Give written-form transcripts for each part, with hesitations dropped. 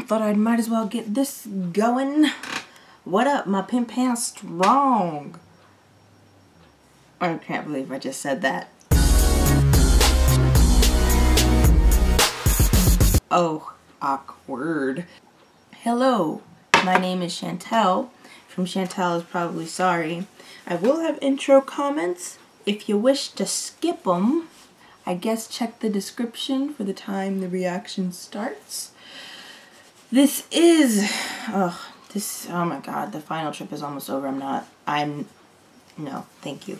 thought I might as well get this going. What up, my pimp pants strong? I can't believe I just said that. Oh, awkward. Hello, my name is Shantel from Shantel is Probably Sorry. I will have intro comments. If you wish to skip them, I guess check the description for the time the reaction starts. This is, oh my god, the final trip is almost over. No, thank you.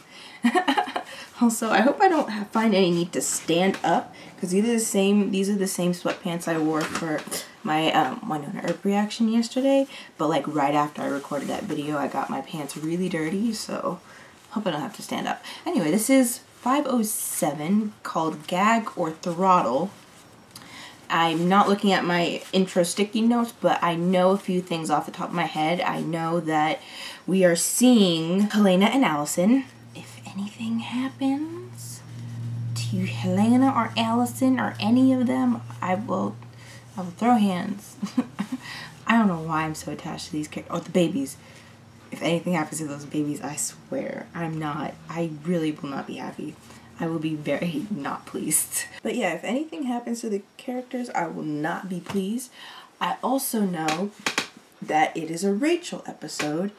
Also, I hope I don't find any need to stand up, because these are the same sweatpants I wore for my Winona Earp reaction yesterday, but like right after I recorded that video, I got my pants really dirty, so hope I don't have to stand up. Anyway, this is 507, called Gag or Throttle. I'm not looking at my intro sticky notes, but I know a few things off the top of my head. I know that we are seeing Helena and Allison. If anything happens to Helena or Allison or any of them, I will throw hands. I don't know why I'm so attached to these characters. Oh, the babies. If anything happens to those babies, I swear, I really will not be happy. I will be very not pleased. But yeah, if anything happens to the characters, I will not be pleased. I also know that it is a Rachel episode.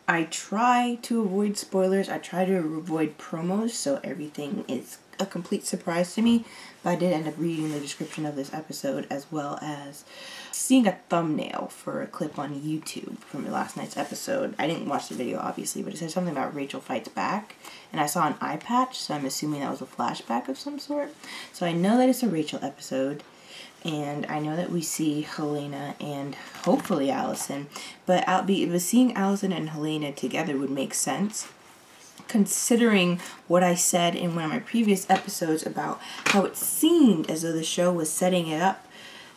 I try to avoid spoilers. I try to avoid promos, so everything is a complete surprise to me. But I did end up reading the description of this episode, as well as seeing a thumbnail for a clip on YouTube from last night's episode. I didn't watch the video, obviously, but it said something about Rachel fights back. And I saw an eye patch, so I'm assuming that was a flashback of some sort. So I know that it's a Rachel episode. And I know that we see Helena and hopefully Allison. But seeing Allison and Helena together would make sense, considering what I said in one of my previous episodes about how it seemed as though the show was setting it up,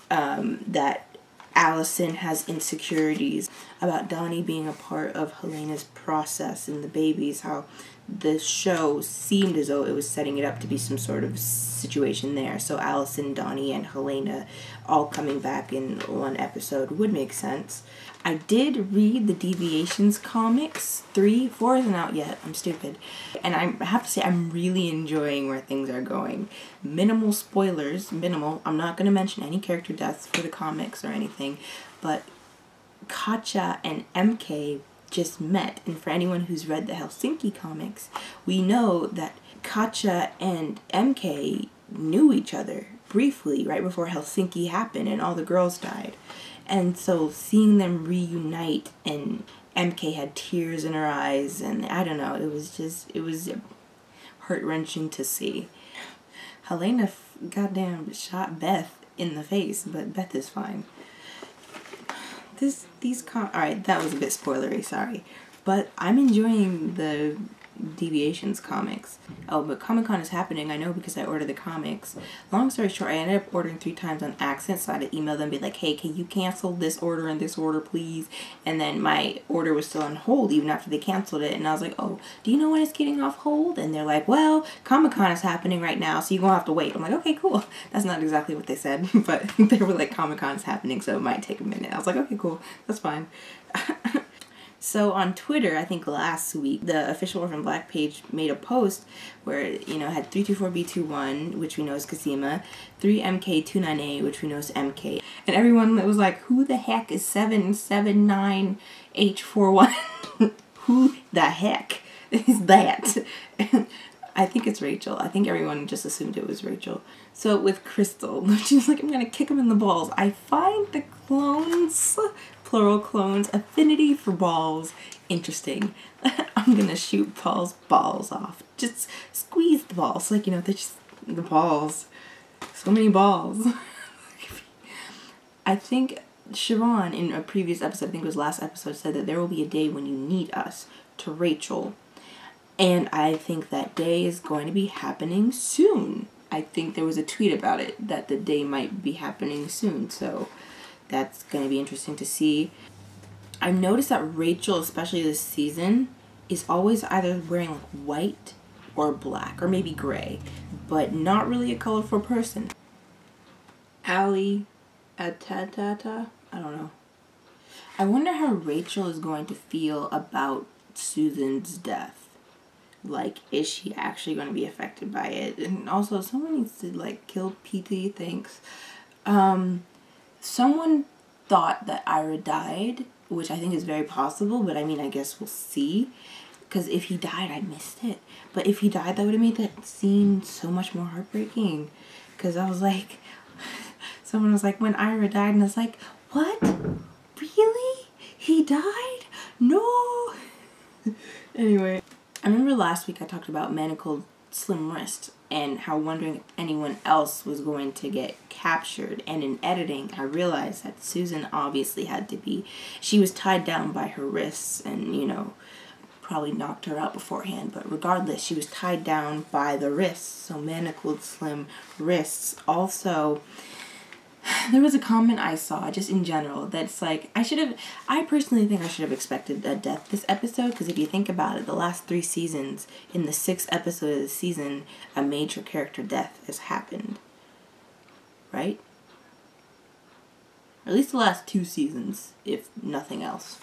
that Allison has insecurities about Donnie being a part of Helena's process and the babies, how the show seemed as though it was setting it up to be some sort of situation there. So Allison, Donnie, and Helena all coming back in one episode would make sense. I did read the Deviations comics. 4 isn't out yet. I'm stupid. And I have to say, I'm really enjoying where things are going. Minimal spoilers. Minimal. I'm not going to mention any character deaths for the comics or anything. But Katja and MK just met. And for anyone who's read the Helsinki comics, we know that Katja and MK knew each other briefly right before Helsinki happened and all the girls died. And so seeing them reunite, and MK had tears in her eyes, and I don't know, it was heart-wrenching to see. Helena goddamn shot Beth in the face, but Beth is fine. Alright, that was a bit spoilery, sorry. But I'm enjoying the Deviations comics. Oh, but Comic-Con is happening, I know, because I ordered the comics. Long story short, I ended up ordering 3 times on accident, so I had to email them and be like, hey, can you cancel this order and this order, please? And then my order was still on hold even after they canceled it, and I was like, oh, do you know when it's getting off hold? And they're like, well, Comic-Con is happening right now, so you're gonna have to wait. I'm like, okay, cool. That's not exactly what they said, but they were like, Comic-Con is happening, so it might take a minute. I was like, okay, cool, that's fine. So on Twitter, I think last week, the official Orphan Black page made a post where, you know, it had 324B21, which we know is Kasima, 3MK29A, which we know is MK. And everyone was like, who the heck is 779H41? Who the heck is that? I think it's Rachel. I think everyone just assumed it was Rachel. So with Crystal, she's like, I'm going to kick him in the balls. I find the clones, plural clones, affinity for balls interesting. I'm going to shoot Paul's balls off. Just squeeze the balls. Like, you know, they're just the balls. So many balls. I think Siobhan, in a previous episode, I think it was last episode, said that there will be a day when you need us, to Rachel. And I think that day is going to be happening soon. I think there was a tweet about it, that the day might be happening soon. So that's going to be interesting to see. I've noticed that Rachel, especially this season, is always either wearing like white or black, or maybe gray, but not really a colorful person. Ali Atata, I don't know. I wonder how Rachel is going to feel about Susan's death. Like, is she actually going to be affected by it? And also, someone needs to, like, kill PT, thanks. Someone thought that Ira died, which I think is very possible, but I mean, I guess we'll see. Because if he died, I missed it. But if he died, that would have made that scene so much more heartbreaking. Because I was like, someone was like, when Ira died, and I was like, what? Really? He died? No! Anyway, I remember last week I talked about manacled slim wrist and how wondering if anyone else was going to get captured. And in editing, I realized that Susan obviously had to be, she was tied down by her wrists and, you know, probably knocked her out beforehand, but regardless, she was tied down by the wrists, so manacled slim wrists. Also, there was a comment I saw, just in general, that's like, I personally think I should have expected a death this episode, because if you think about it, the last 3 seasons, in the 6th episode of the season, a major character death has happened. Right? Or at least the last 2 seasons, if nothing else.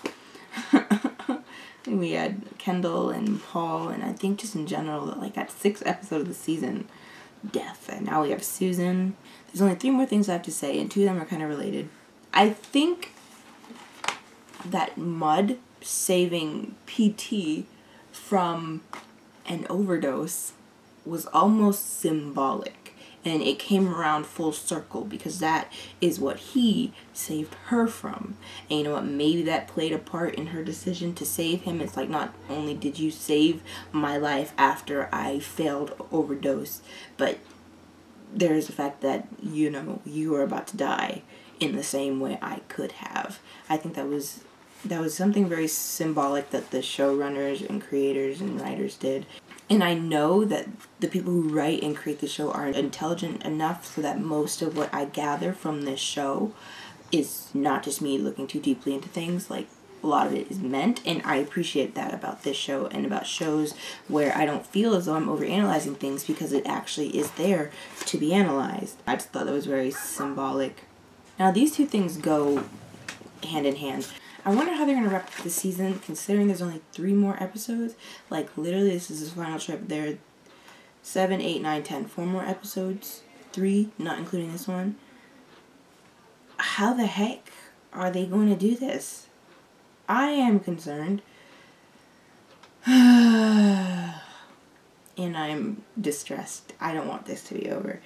We had Kendall and Paul, and I think just in general, like that 6th episode of the season, death. And now we have Susan. There's only 3 more things I have to say, and 2 of them are kind of related. I think that Mud saving PT from an overdose was almost symbolic. And it came around full circle because that is what he saved her from. And you know what? Maybe that played a part in her decision to save him. It's like, not only did you save my life after I failed overdose, but there's the fact that, you know, you were about to die in the same way I could have. I think that was something very symbolic that the showrunners and creators and writers did. And I know that the people who write and create the show are intelligent enough so that most of what I gather from this show is not just me looking too deeply into things. Like, a lot of it is meant, and I appreciate that about this show and about shows where I don't feel as though I'm overanalyzing things because it actually is there to be analyzed. I just thought that was very symbolic. Now, these 2 things go hand in hand. I wonder how they're going to wrap up the season, considering there's only 3 more episodes. Like, literally, this is his final trip. There are 7, 8, 9, 10. 4 more episodes. 3, not including this one. How the heck are they going to do this? I am concerned. And I'm distressed. I don't want this to be over.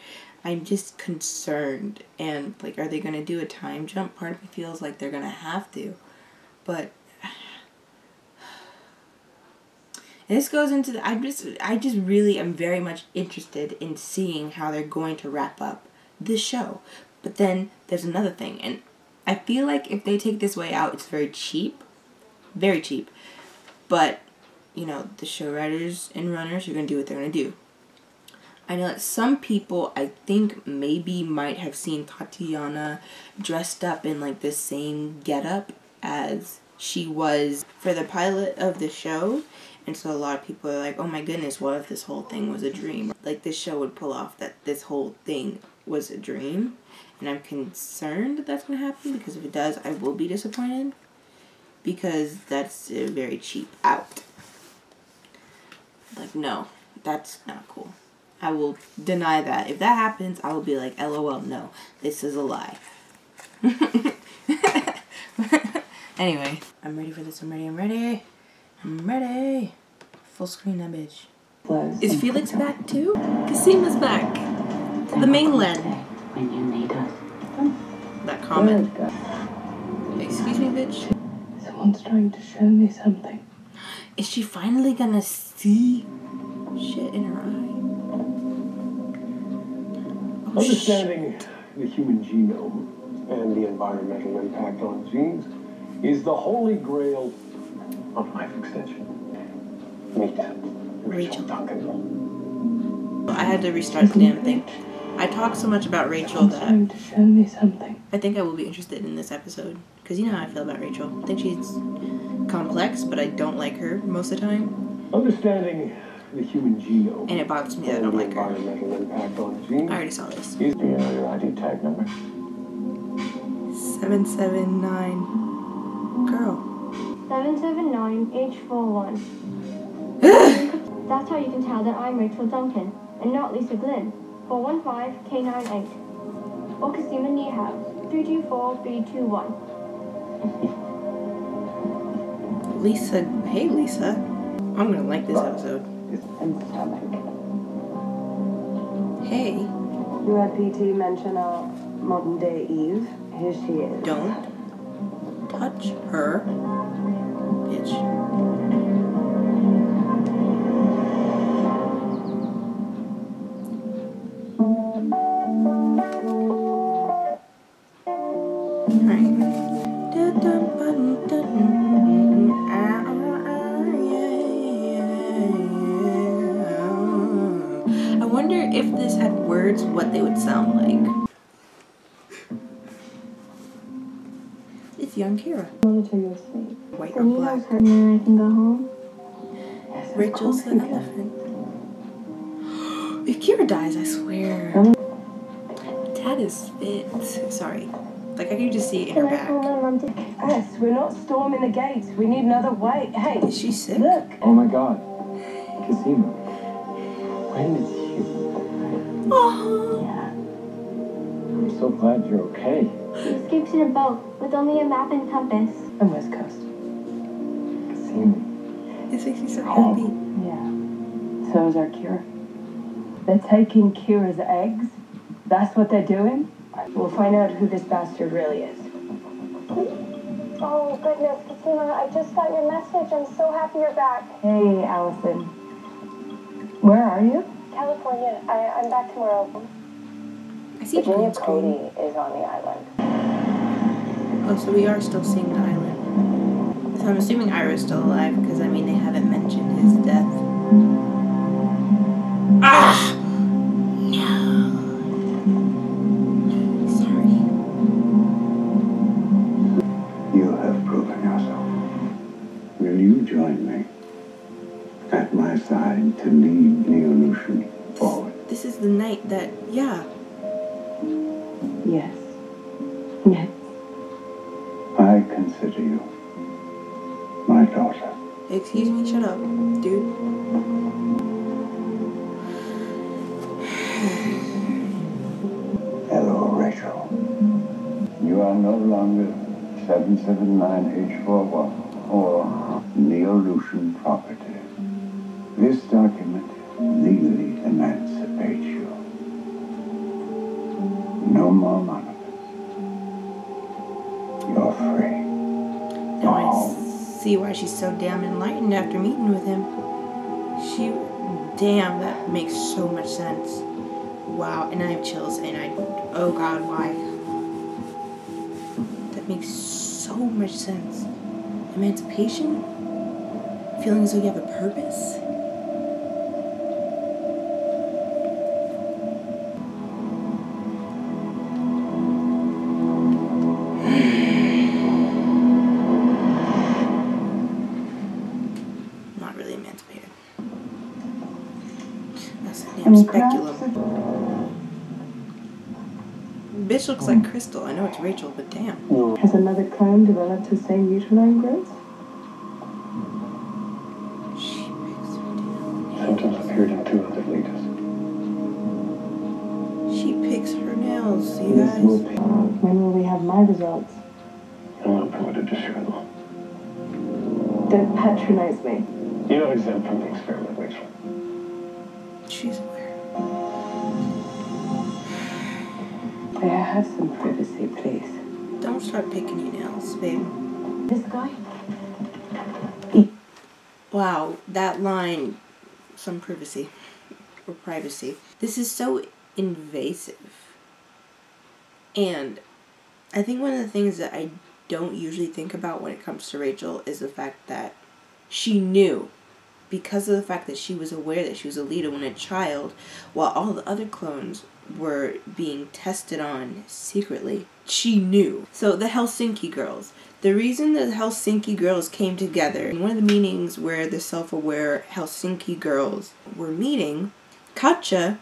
I'm just concerned. And, like, are they going to do a time jump? Part of me feels like they're going to have to. But this goes into the, I just really am very much interested in seeing how they're going to wrap up this show. But then there's another thing, and I feel like if they take this way out, it's very cheap. Very cheap. But, you know, the show writers and runners are going to do what they're going to do. I know that some people, I think, maybe might have seen Tatiana dressed up in, like, the same getup as she was for the pilot of the show. And so a lot of people are like, oh my goodness, what if this whole thing was a dream? Like, this show would pull off that this whole thing was a dream. And I'm concerned that that's going to happen, because if it does, I will be disappointed. Because that's a very cheap out. Like, no, that's not cool. I will deny that. If that happens, I will be like, LOL, no, this is a lie. Anyway, I'm ready for this. I'm ready. Full screen that bitch. Is Felix back too? Kasim is back. The mainland. When you need us. That comment. Excuse me, bitch. Someone's trying to show me something. Is she finally gonna see shit in her eye? Oh, Understanding the human genome and the environmental impact on genes is the holy grail of life extension. Meet Rachel Duncan. I had to restart the damn thing. I talk so much about Rachel that Trying to show me something. I think I will be interested in this episode. Because you know how I feel about Rachel. I think she's complex, but I don't like her most of the time. Understanding the human genome And it bothers me that I don't like her. environmental impact on genes. I already saw this. Do you know your ID tag number? 779 girl. 779 H41. That's how you can tell that I'm Rachel Duncan and not Lisa Glynn. 415 K98. Okasima Nihao 324 B21. Lisa, hey Lisa. I'm gonna like this episode. And stomach. Hey, You had PT mention our modern day Eve. Here she is. don't touch her, bitch. I wonder if this had words, what they would sound like. It's young Kira. Monitor your sleep. White So or Nihao's black. hurt and then I can go home? Yes, of Rachel's course the you can. elephant. If Kira dies, I swear. Dad is fit. Sorry. Like, I can just see it in her Can I back. call my mom to... Yes, we're not storming the gates. We need another way. Hey, Is she sick? look. Oh my God. Casino. When is you? Oh. Yeah. I'm so glad you're okay. She escapes in a boat with only a map and compass. And West Coast. Casino. This makes me so Home. happy. Yeah. So is our Kira. They're taking Kira's eggs. That's what they're doing. We'll find out who this bastard really is. Oh, goodness, Fatima, I just got your message. I'm so happy you're back. Hey, Allison. Where are you? California. I'm back tomorrow. I see green screen. is on the island. Oh, so we are still seeing the island. So I'm assuming Ira's still alive, because, I mean, they haven't mentioned his death. Ah! No. Sorry. You have proven yourself. Will you join me at my side to lead Neolution forward? This is the night that, yeah. Yes. Yes. I consider you my daughter. Excuse me, shut up, dude. Hello, Rachel. You are no longer 779H41 or Neolution property. This document legally emancipates you. No more monuments. You're free. Now I see why she's so damn enlightened after meeting with him. Damn, that makes so much sense. Wow, and I have chills, and oh God, why? That makes so much sense. Emancipation? Feeling as though you have a purpose? Not really emancipated. That's a damn speculum. Bitch looks like Crystal. I know it's Rachel, but damn. Has another clone developed the same uterine growth? She picks her nails. Symptoms appeared in 2 other leaders. She picks her nails, you This will guys. be. When will we have my results? I'm not permitted to share them. Don't patronize me. You're not exempt from the experiment, Rachel. She's aware. May I have some privacy, please? Don't start picking your nails, babe. This guy? Wow, that line, some privacy or privacy. This is so invasive. And I think one of the things that I don't usually think about when it comes to Rachel is the fact that she knew, because of the fact that she was aware that she was a leader when a child, while all the other clones were being tested on secretly. She knew. So the Helsinki girls. The reason the Helsinki girls came together, in one of the meetings where the self-aware Helsinki girls were meeting, Katja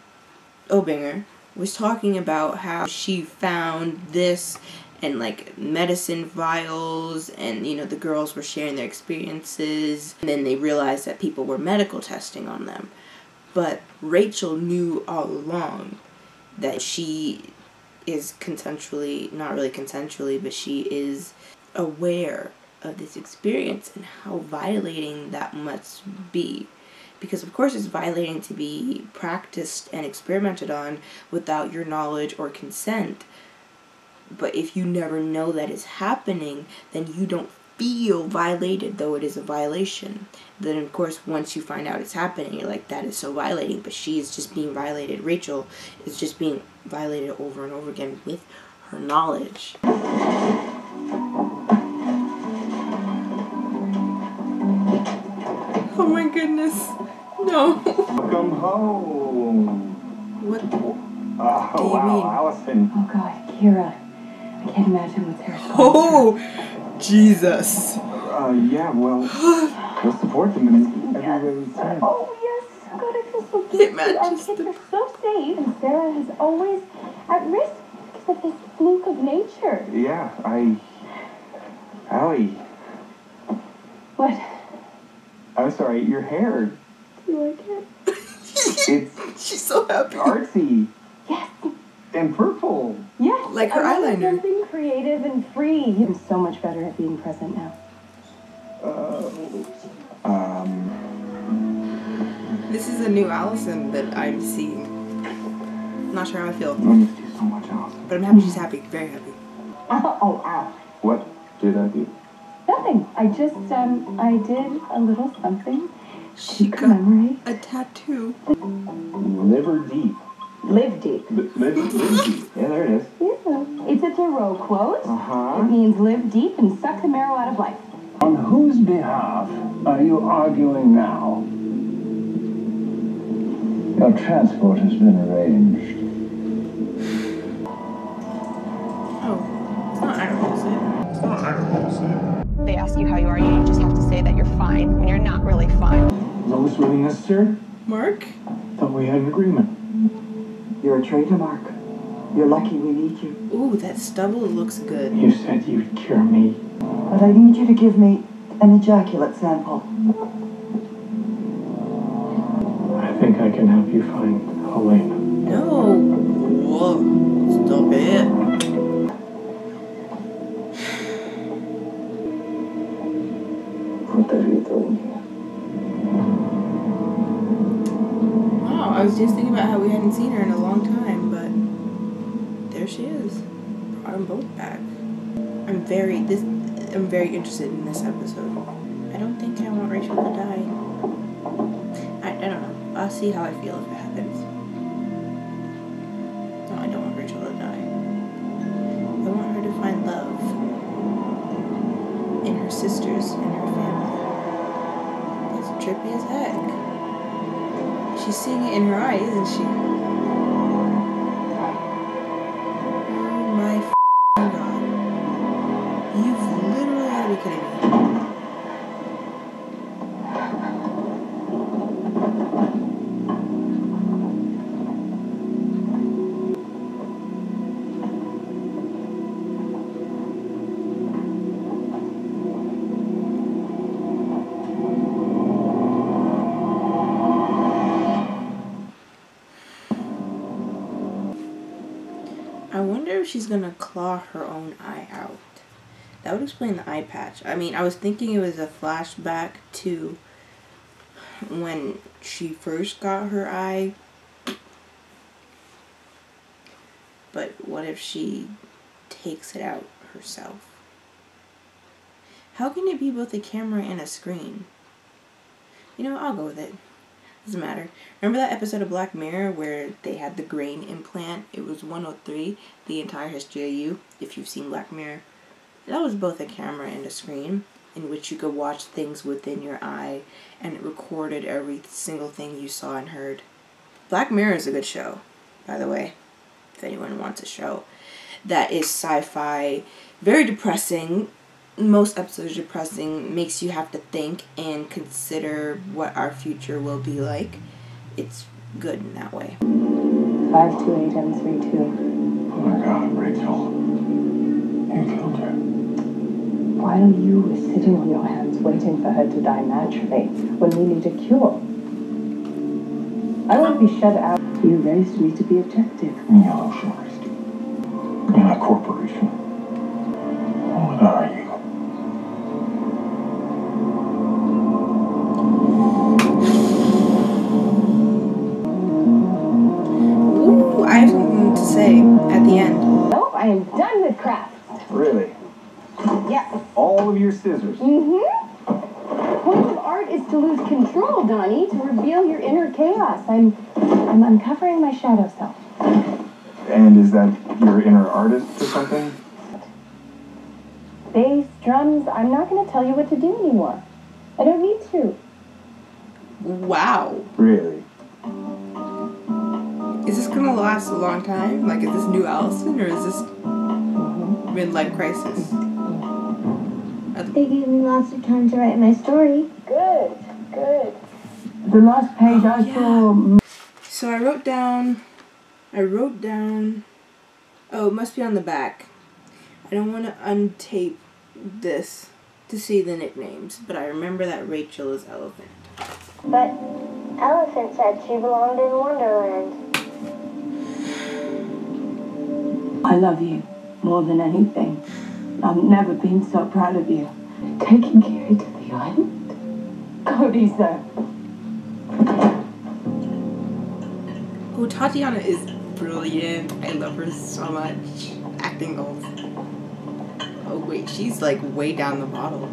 Obinger was talking about how she found this and like medicine vials, and you know, the girls were sharing their experiences, and then they realized that people were medical testing on them. But Rachel knew all along that she is consensually, not really consensually, but she is aware of this experience and how violating that must be. Because of course it's violating to be practiced and experimented on without your knowledge or consent. But if you never know that it's happening, then you don't feel violated, though it is a violation. Then of course once you find out it's happening, you're like, that is so violating. But she is just being violated. Rachel is just being violated over and over again with her knowledge. Oh my goodness. No. Welcome home. What do you Wow, mean? Allison. Oh God, Kira. I can't imagine what's her response. Oh, Jesus. Yeah, well, we'll support them in every way we can. Oh yes. God, I feel so It guilty. Our matches kids the... are so safe, and Sarah is always at risk because of this fluke of nature. Yeah, Allie. What? I'm sorry, your hair. Do you like it? It's She's so happy. artsy Yes. and purple. Yes. Like her I wanted eyeliner. something creative and free. I'm so much better at being present now. This is a new Allison that I'm seeing. Not sure how I feel. I missed you so much, Allison. But I'm happy she's happy. Very happy. Oh, ow. What did I do? Nothing. I just, I did a little something She to got commemorate. a tattoo. Liver deep. Live deep. Live deep. Yeah, there it is. Yeah. It's a Thoreau quote. Uh-huh. It means live deep and suck the marrow out of life. On whose behalf are you arguing now? Your transport has been arranged. Oh, it's not Iron. They ask you how you are, you just have to say that you're fine when you're not really fine. Is all this really necessary? Mark? Thought we had an agreement. You're a traitor, Mark. You're lucky we need you. Ooh, that stubble looks good. You said you'd cure me. But I need you to give me an ejaculate sample. I think I can help you find Helena. No. Whoa. Stop it. What are you doing here? Wow, I was just thinking about how we hadn't seen her in a long time, but there she is. Brought them both back. I'm very interested in this episode. I don't think I want Rachel to die. I don't know. I'll see how I feel if it happens. No, I don't want Rachel to die. I want her to find love in her sisters and her family. That's trippy as heck. She's seeing it in her eye, isn't she? Oh my God. You've literally got to be kidding me. I wonder if she's gonna claw her own eye out. That would explain the eye patch. I mean, I was thinking it was a flashback to when she first got her eye. But what if she takes it out herself? How can it be both a camera and a screen? You know, I'll go with it. Doesn't matter. Remember that episode of Black Mirror where they had the grain implant? It was 103, The Entire History of You, if you've seen Black Mirror. That was both a camera and a screen in which you could watch things within your eye, and it recorded every single thing you saw and heard. Black Mirror is a good show, by the way, if anyone wants a show that is sci-fi, very depressing. Most episodes are depressing, makes you have to think and consider what our future will be like. It's good in that way. 528M32. Oh my God, Rachel. You While you were sitting on your hands waiting for her to die naturally, when we need a cure. I won't be shut out. You raised me to be objective. You also raised you. In a corporation. What are you? Ooh, I have something to say at the end. Nope, I am done with crafts. Really? Yeah. All of your scissors? Mm-hmm. Point of art is to lose control, Donnie, to reveal your inner chaos. I'm uncovering my shadow self. And is that your inner artist or something? Bass, drums, I'm not going to tell you what to do anymore. I don't need to. Wow. Really? Is this gonna last a long time? Like, is this new Allison, or is this midlife crisis? They gave me lots of time to write my story. Good. The last page I saw... So I wrote down, oh, it must be on the back. I don't want to untape this to see the nicknames, but I remember that Rachel is Elephant. But Elephant said she belonged in Wonderland. I love you more than anything. I've never been so proud of you. Taking Kiri to the island? Cody's there. Oh, Tatiana is brilliant. I love her so much. Acting goals. Oh wait, she's like way down the bottle.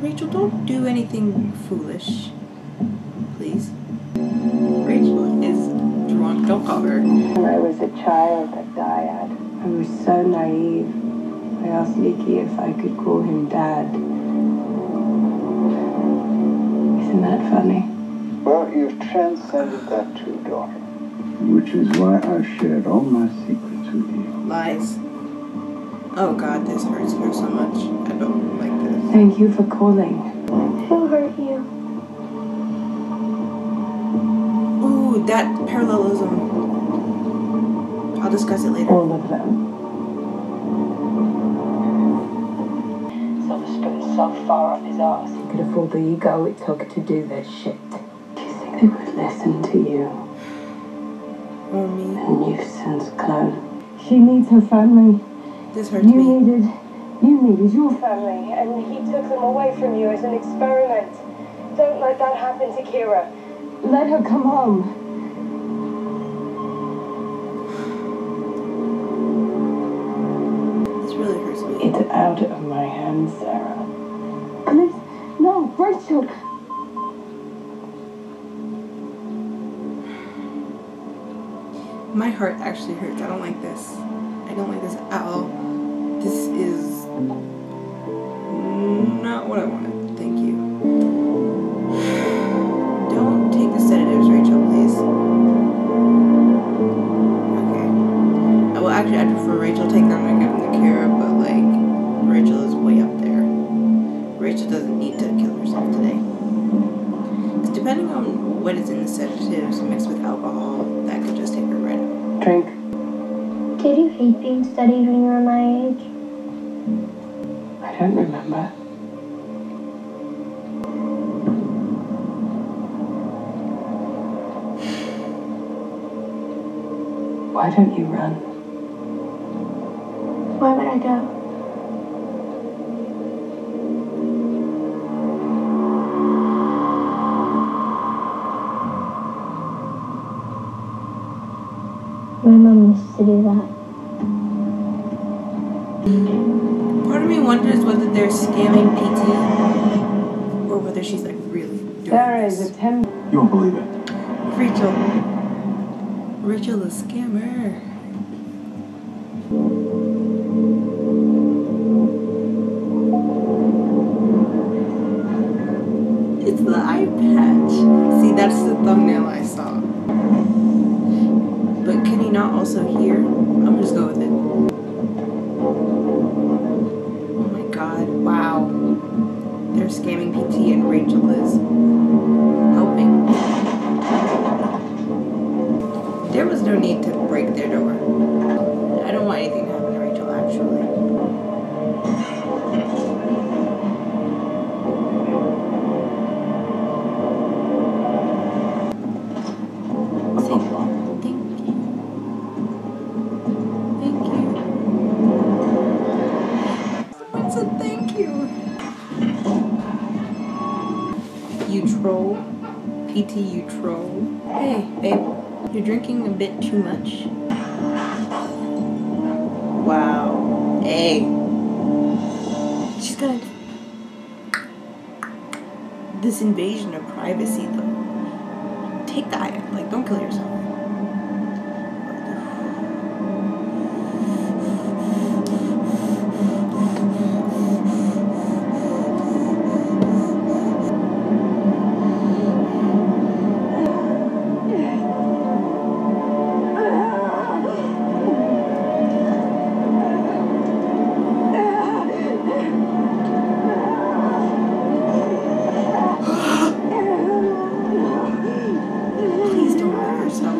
Rachel, don't do anything foolish. Please. Rachel is drunk. Don't call her. When I was a child at Dyad, I was so naive. I asked Leaky if I could call him Dad. Isn't that funny? Well, you've transcended that too, daughter. Which is why I've shared all my secrets with you. Lies. Oh god, this hurts her so much. I don't like this. Thank you for calling. Who hurt you? Ooh, that parallelism. I'll discuss it later. All of them. Silver Spoon's so far up his arse, he could afford the ego it took to do this shit. Do you think they would listen to you? Or me. A nuisance clone. She needs her family. This hurts me. You needed your family, and he took them away from you as an experiment. Don't let that happen to Kira. Let her come home. This really hurts me. It's out of my hands, Sarah. Please, no, Rachel. My heart actually hurts. I don't like this. I don't like this at all. This is not what I wanted. Thank you. Don't take the sedatives, Rachel, please. Okay. Well, actually, I prefer Rachel take them and give them to Kara, but, like, Rachel is way up there. Rachel doesn't need to kill herself today. Because depending on what is in the sedatives mixed with alcohol, that could just take her right out. Drink. Did you hate being studied when you were my age? I don't remember. Why don't you run? Where would I go? My mom used to do that. Part of me wonders whether they're scamming PT or whether she's like really doing Sarah this. is a temp. You won't believe it. Rachel the scammer. It's the eye patch. See, that's the thumbnail I saw. But can he not also hear? I'm gonna just go with it. Oh my god, wow. They're scamming PT and Rachel is helping. There was no need to break their door. I don't want anything to happen to Rachel, actually. You troll. PT, you troll. Hey, babe. You're drinking a bit too much. Wow. Hey. She's gonna... This invasion of privacy, though. Take the item. Like, don't kill yourself. Please don't hurt yourself.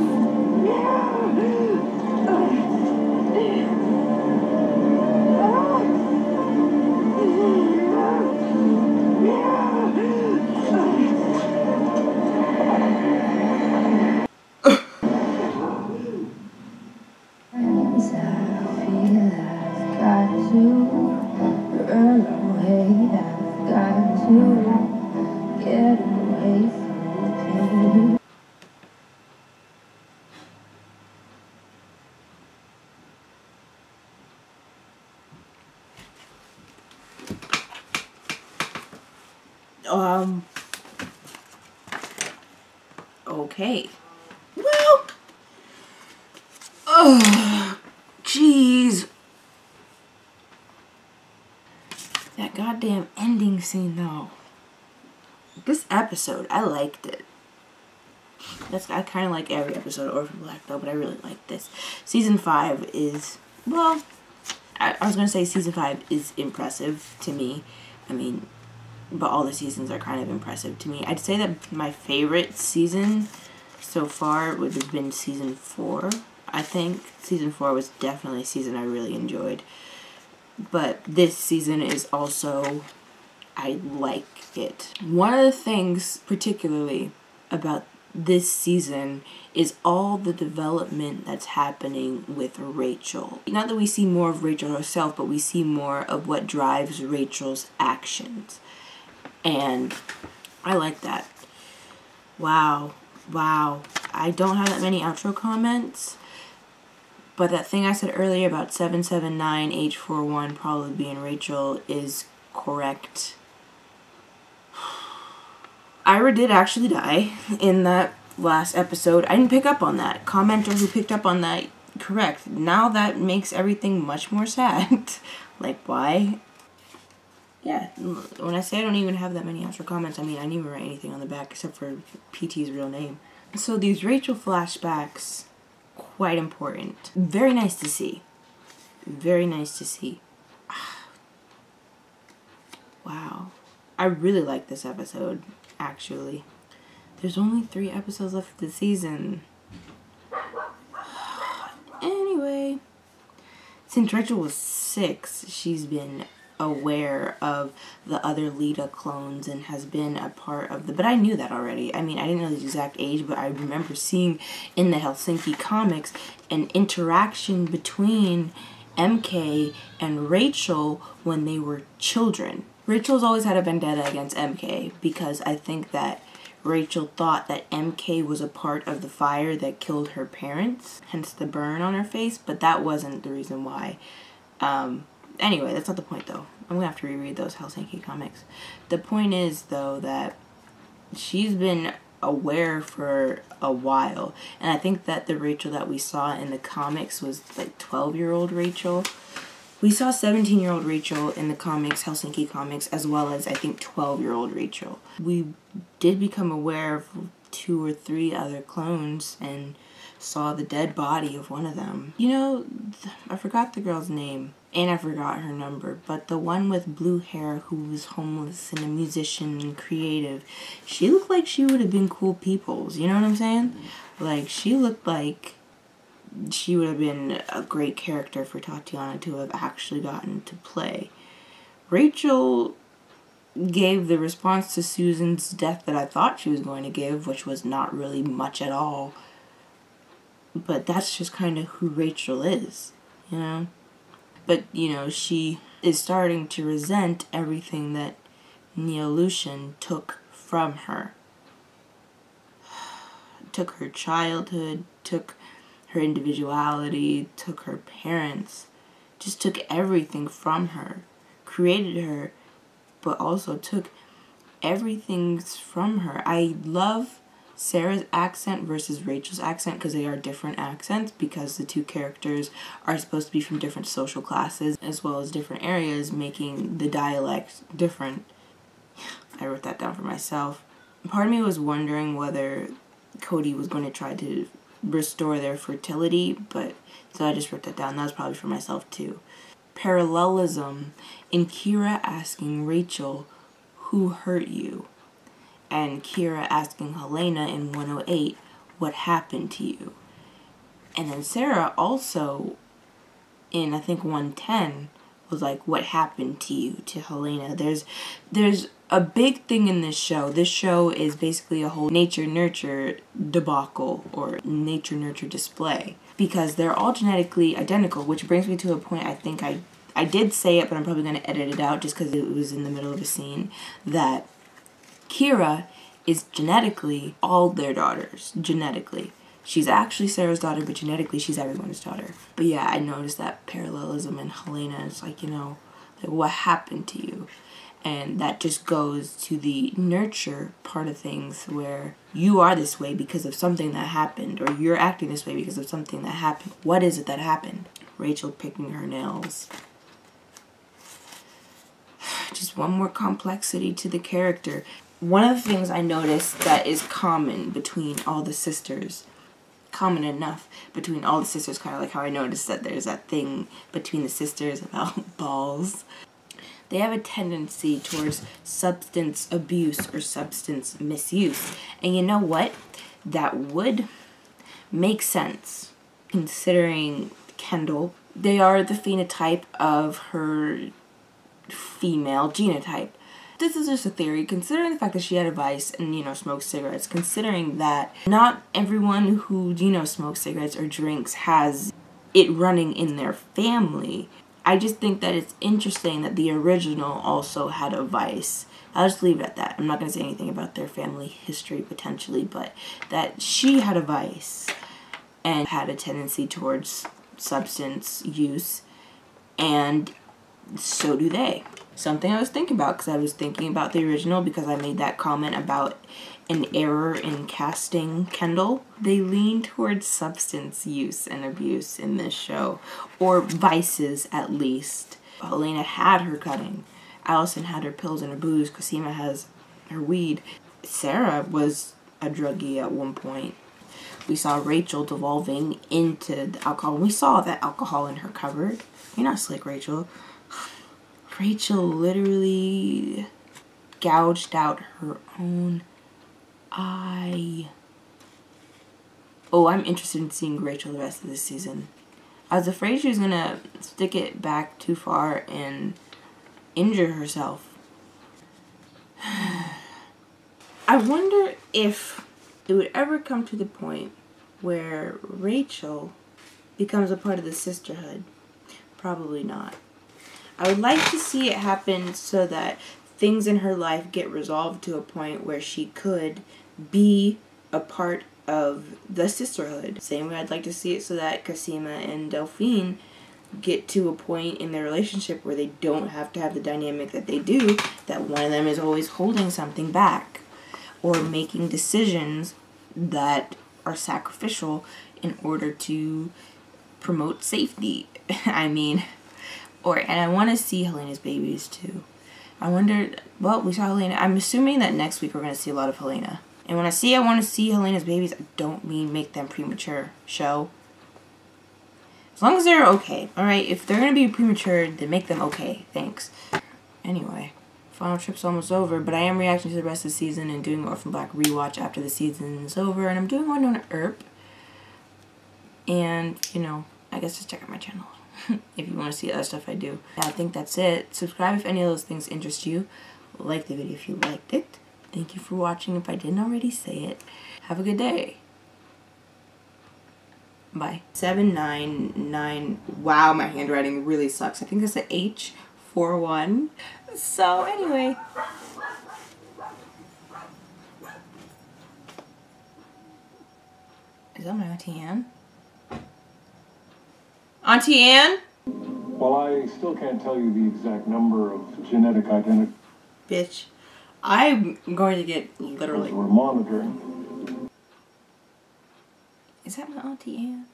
Okay. Well. Oh, jeez. That goddamn ending scene, though. This episode, I liked it. I kind of like every episode of Orphan Black, though, but I really like this. Season 5 is, well, I was going to say Season 5 is impressive to me. I mean, but all the seasons are kind of impressive to me. I'd say that my favorite season so far would have been Season 4. I think Season 4 was definitely a season I really enjoyed. But this season is also, I like it. One of the things particularly about this season is all the development that's happening with Rachel. Not that we see more of Rachel herself, but we see more of what drives Rachel's actions. And I like that. Wow. Wow. I don't have that many outro comments. But that thing I said earlier about 779H41 probably being Rachel is correct. Ira did actually die in that last episode. I didn't pick up on that. Commenter who picked up on that, correct. Now that makes everything much more sad. Like, why? Yeah, when I say I don't even have that many extra comments, I mean, I didn't even write anything on the back except for PT's real name. So these Rachel flashbacks, quite important. Very nice to see. Very nice to see. Wow. I really like this episode, actually. There's only 3 episodes left of the season. Anyway. Since Rachel was 6, she's been aware of the other Lita clones and has been a part of the... But I knew that already. I mean, I didn't know the exact age, but I remember seeing in the Helsinki comics an interaction between MK and Rachel when they were children. Rachel's always had a vendetta against MK because I think that Rachel thought that MK was a part of the fire that killed her parents, hence the burn on her face, but that wasn't the reason why. Anyway, that's not the point, though. I'm going to have to reread those Helsinki comics. The point is, though, that she's been aware for a while. And I think that the Rachel that we saw in the comics was, like, 12-year-old Rachel. We saw 17-year-old Rachel in the comics, Helsinki comics, as well as, I think, 12-year-old Rachel. We did become aware of 2 or 3 other clones and saw the dead body of one of them. You know, I forgot the girl's name. And I forgot her number, but the one with blue hair who was homeless and a musician and creative, she looked like she would have been Cool Peoples, you know what I'm saying? Like, she looked like she would have been a great character for Tatiana to have actually gotten to play. Rachel gave the response to Susan's death that I thought she was going to give, which was not really much at all. But that's just kind of who Rachel is, you know? But, you know, she is starting to resent everything that Neolution took from her. Took her childhood, took her individuality, took her parents, just took everything from her, created her, but also took everything from her. I love Sarah's accent versus Rachel's accent because they are different accents, because the two characters are supposed to be from different social classes as well as different areas, making the dialect different. I wrote that down for myself. Part of me was wondering whether Cody was going to try to restore their fertility, but so I just wrote that down. That was probably for myself too. Parallelism in Kira asking Rachel, who hurt you? And Kira asking Helena in 108, what happened to you? And then Sarah also in, I think, 110 was like, what happened to you, to Helena? There's a big thing in this show. This show is basically a whole nature-nurture debacle, or nature-nurture display, because they're all genetically identical, which brings me to a point. I think I did say it, but I'm probably going to edit it out just because it was in the middle of a scene, that Kira is genetically all their daughters, genetically. She's actually Sarah's daughter, but genetically she's everyone's daughter. But yeah, I noticed that parallelism in Helena. It's like, like what happened to you? And that just goes to the nurture part of things, where you are this way because of something that happened, or you're acting this way because of something that happened. What is it that happened? Rachel picking her nails. Just one more complexity to the character. One of the things I noticed that is common between all the sisters, common enough between all the sisters, kind of like how I noticed that there's that thing between the sisters about balls. They have a tendency towards substance abuse or substance misuse. And you know what? That would make sense, considering Kendall. They are the phenotype of her female genotype. This is just a theory, considering the fact that she had a vice and, smokes cigarettes, considering that not everyone who, smokes cigarettes or drinks has it running in their family. I just think that it's interesting that the original also had a vice. I'll just leave it at that. I'm not going to say anything about their family history potentially, but that she had a vice and had a tendency towards substance use, and so do they. Something I was thinking about, because I was thinking about the original, because I made that comment about an error in casting Kendall. They lean towards substance use and abuse in this show, or vices at least. Helena had her cutting. Allison had her pills and her booze. Cosima has her weed. Sarah was a druggie at one point. We saw Rachel devolving into the alcohol. We saw that alcohol in her cupboard. You're not slick, Rachel. Rachel literally gouged out her own eye. Oh, I'm interested in seeing Rachel the rest of this season. I was afraid she was gonna stick it back too far and injure herself. I wonder if it would ever come to the point where Rachel becomes a part of the sisterhood. Probably not. I would like to see it happen so that things in her life get resolved to a point where she could be a part of the sisterhood. Same way I'd like to see it so that Cosima and Delphine get to a point in their relationship where they don't have to have the dynamic that they do, that one of them is always holding something back or making decisions that are sacrificial in order to promote safety. And I want to see Helena's babies too. I wonder, well, we saw Helena. I'm assuming that next week we're going to see a lot of Helena. And when I want to see Helena's babies, I don't mean make them premature. Show. As long as they're okay, alright? If they're going to be premature, then make them okay. Thanks. Anyway, final trip's almost over, but I am reacting to the rest of the season and doing Orphan Black rewatch after the season is over. And I'm doing one on Earp. And, I guess just check out my channel if you want to see other stuff I do. I think that's it. Subscribe if any of those things interest you. Like the video if you liked it. Thank you for watching if I didn't already say it. Have a good day. Bye. 799. Wow, my handwriting really sucks. I think that's a H 4-1. So anyway. Is that my Auntie Anne? Auntie Anne? While I still can't tell you the exact number of genetic identities Bitch. I'm going to get literally... we're monitoring. Is that my Auntie Anne?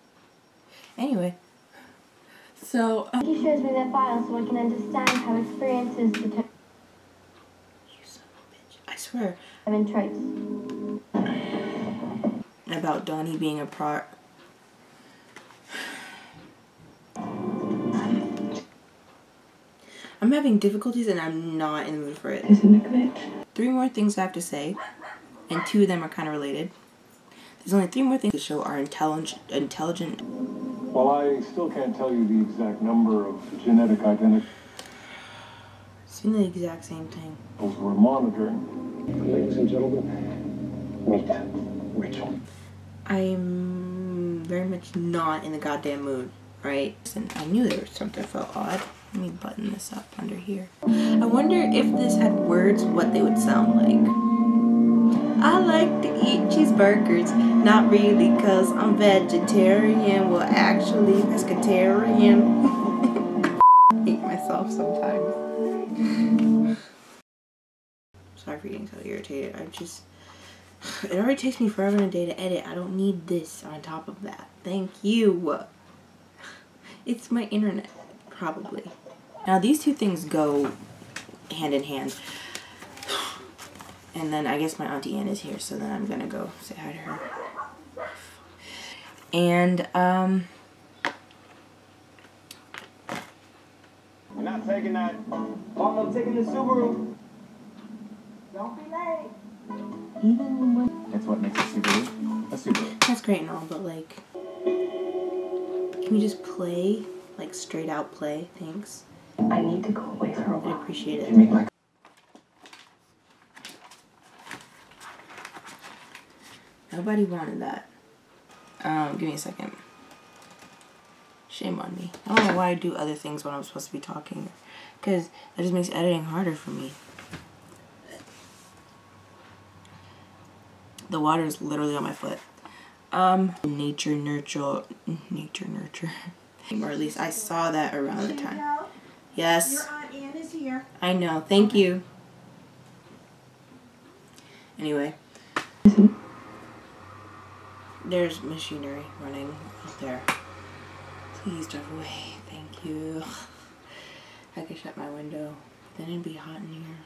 Anyway. So... He shows me their files so I can understand how experiences determine You son of a bitch. I swear. traits. About Donnie being a pro... I'm having difficulties and I'm not in the mood for it. Isn't a glitch? 3 more things I have to say, and 2 of them are kind of related. There's only 3 more things to show are intelligent. While I still can't tell you the exact number of genetic identities It's been the exact same thing. we're monitoring. Ladies and gentlemen, meet Rachel. I'm very much not in the goddamn mood, right? And I knew there was something that felt odd. Let me button this up under here. I wonder if this had words, what they would sound like. I like to eat cheeseburgers. Not really, cause I'm vegetarian. Well, actually, pescatarian. I hate myself sometimes. Sorry for getting so irritated. It already takes me forever and a day to edit. I don't need this on top of that. Thank you. It's my internet, probably. Now these 2 things go hand in hand. And then I guess my Auntie Anne is here, so then I'm gonna go say hi to her. And We're not taking that. Oh, I'm taking the Subaru. Don't be late. Even when... That's what makes a Subaru a Subaru. that's great and all, but like, can we just play? Like straight out play? Thanks. I need to go away for a I while. appreciate it. You mean like Nobody wanted that. Give me a second. Shame on me. I don't know why I do other things when I'm supposed to be talking. Because that just makes editing harder for me. The water is literally on my foot. Nature nurture. Or at least I saw that around the time. Yes. Your Aunt Anne is here. I know. Thank you. Anyway. There's machinery running out there. Please drive away. Thank you. I could shut my window. Then it'd be hot in here.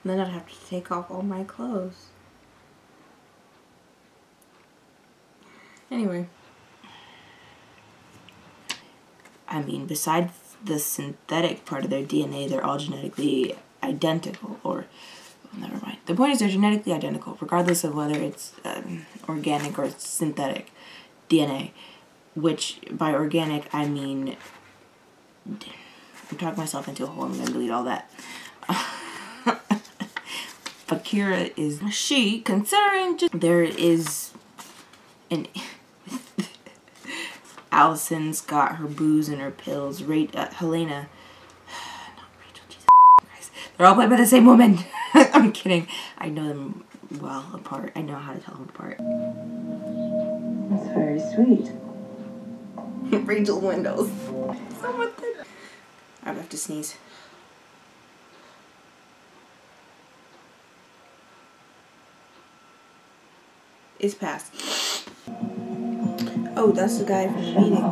And then I'd have to take off all my clothes. Anyway. I mean, besides the synthetic part of their DNA, they're all genetically identical. Or, well, never mind. The point is they're genetically identical, regardless of whether it's organic or synthetic DNA. Which, by organic, I mean... I'm talking myself into a hole. I'm going to delete all that. But Kira is she, considering just... There is an... Allison's got her booze and her pills. Helena... Not Rachel, Jesus Christ. They're all played by the same woman. I'm kidding. I know them well apart. I know how to tell them apart. That's very sweet. Rachel Windows. Someone did. I have to sneeze. It's past. Oh, that's the guy from the meeting.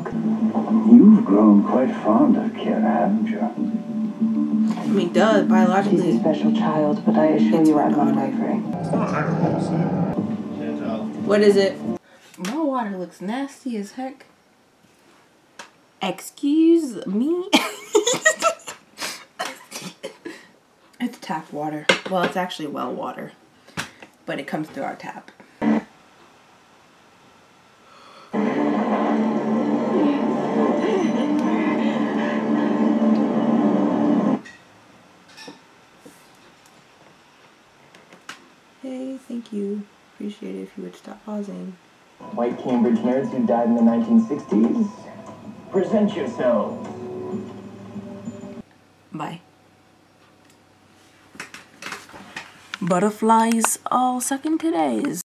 You've grown quite fond of Kira, haven't you? I mean, duh, She's biologically. a special child, but I assure you I'm unwavering. What is it? My water looks nasty as heck. Excuse me? It's tap water. Well, it's actually well water. But it comes through our tap. Hey, thank you. Appreciate it if you would stop pausing. white Cambridge nerds who died in the 1960s? Present yourselves. Bye. Butterflies all second today's.